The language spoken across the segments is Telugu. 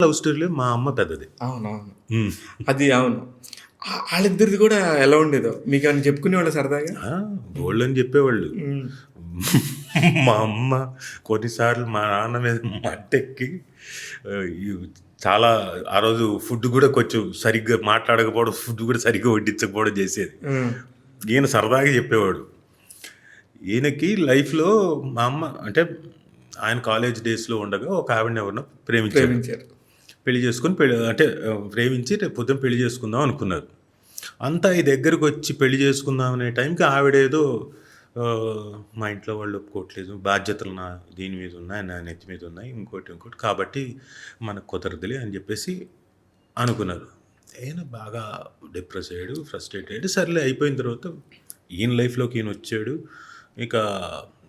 లవ్ స్టోరీలో మా అమ్మ పెద్దది. అవునవును. హ్మ్. అది అవును. ఆళ్ళిద్దరిది కూడా ఎలా ఉండేదో మీకేమన్నా చెప్పుకునేవాళ్ళా సరదాగా? బోల్డని చెప్పేవాళ్ళు. హ్మ్. మా అమ్మ కొన్నిసార్లు మా నాన్న మీద మట్టెక్కి ఈ చాలా ఆ రోజు ఫుడ్ కూడా కొంచెం సరిగ్గా మాట్లాడకపోవడం, ఫుడ్ కూడా సరిగ్గా వడ్డించకపోవడం చేసేది. హ్మ్. ఈయన సరదాగా చెప్పేవాడు. ఈయనకి లైఫ్‌లో మా అమ్మ అంటే ఆయన కాలేజ్ డేస్‌లో ఉండగా ఒక ఆవిడని ఎవరినో ప్రేమించారు. పెళ్లి చేసుకొని అంటే ప్రేమించి రేపు పొద్దున పెళ్లి చేసుకుందాం అనుకున్నారు. అంతా ఈ దగ్గరకు వచ్చి పెళ్లి చేసుకుందాం అనే టైంకి ఆవిడేదో మా ఇంట్లో వాళ్ళు ఒప్పుకోవట్లేదు, బాధ్యతలు దీని మీద ఉన్నాయి, నా నెత్తి మీద ఉన్నాయి, ఇంకోటి కాబట్టి మనకు కుదరదులే అని చెప్పేసి అనుకున్నారు. ఈయన బాగా డిప్రెస్ అయ్యాడు, ఫ్రస్ట్రేట్ అయ్యాడు. సర్లే అయిపోయిన తర్వాత ఈయన లైఫ్లోకి ఈయన వచ్చాడు. ఇక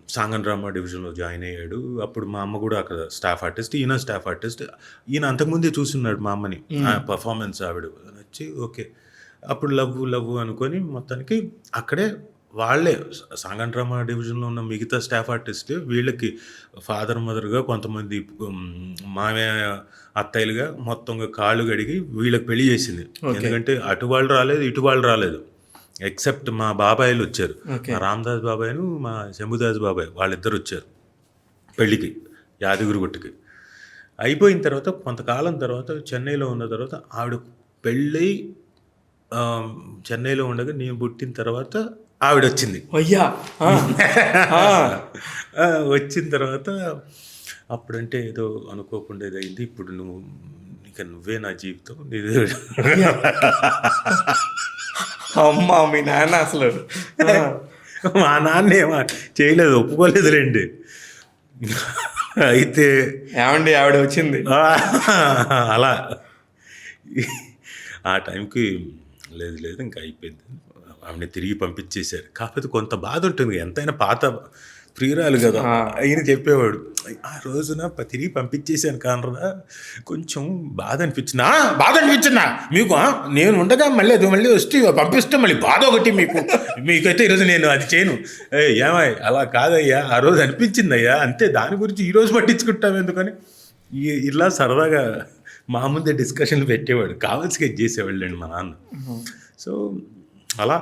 సాంగన్ డ్రామా డివిజన్లో జాయిన్ అయ్యాడు. అప్పుడు మా అమ్మ కూడా అక్కడ స్టాఫ్ ఆర్టిస్ట్, ఈయన స్టాఫ్ ఆర్టిస్ట్. ఈయన అంతకుముందే చూస్తున్నాడు మా అమ్మని, ఆ పర్ఫార్మెన్స్ ఆవిడ నచ్చి ఓకే. అప్పుడు లవ్ అనుకొని మొత్తానికి అక్కడే వాళ్ళే సాంగన్ డ్రామా డివిజన్లో ఉన్న మిగతా స్టాఫ్ ఆర్టిస్ట్ వీళ్ళకి ఫాదర్ మదర్గా కొంతమంది మామయ్య అత్తయ్యలుగా మొత్తంగా కాళ్ళు గడిగి వీళ్ళకి పెళ్లి చేసింది. ఎందుకంటే అటు వాళ్ళు రాలేదు, ఇటు వాళ్ళు రాలేదు. ఎక్సెప్ట్ మా బాబాయిలు వచ్చారు. మా రామదాస్ బాబాయ్ను, మా శంభుదాస్ బాబాయ్ వాళ్ళిద్దరు వచ్చారు పెళ్ళికి, యాదగిరిగుట్టకి. అయిపోయిన తర్వాత కొంతకాలం తర్వాత చెన్నైలో ఉన్న తర్వాత ఆవిడ పెళ్ళై చెన్నైలో ఉండగా నేను పుట్టిన తర్వాత ఆవిడ వచ్చింది. అయ్యా! వచ్చిన తర్వాత అప్పుడంటే ఏదో అనుకోకుండా ఇదైంది. ఇప్పుడు నువ్వే నా జీవితం. అమ్మా మీ నాన్న అసలు మా నాన్న ఏమో చేయలేదు, ఒప్పుకోలేదులేండి. అయితే ఏమండి ఆవిడ వచ్చింది అలా ఆ టైంకి లేదు ఇంకా అయిపోయింది, ఆవిడని తిరిగి పంపించేశారు. కాకపోతే కొంత బాధ ఉంటుంది, ఎంతైనా పాత ప్రియురాలు కదా. ఆయన చెప్పేవాడు, ఆ రోజున తిరిగి పంపించేశాను కానరా కొంచెం బాధ అనిపించిందా మీకు? నేను ఉండగా మళ్ళీ వస్తే పంపిస్తే మళ్ళీ బాధ ఒకటి మీకైతే ఈరోజు నేను అది చేయను. ఏమయ్య అలా కాదయ్యా, ఆ రోజు అనిపించిందయ్యా అంతే, దాని గురించి ఈరోజు పట్టించుకుంటాం ఎందుకని ఇలా సరదాగా మా ముందే డిస్కషన్లు పెట్టేవాడు. కావాల్సిగా చేసేవాళ్ళండి మా నాన్న. సో అలా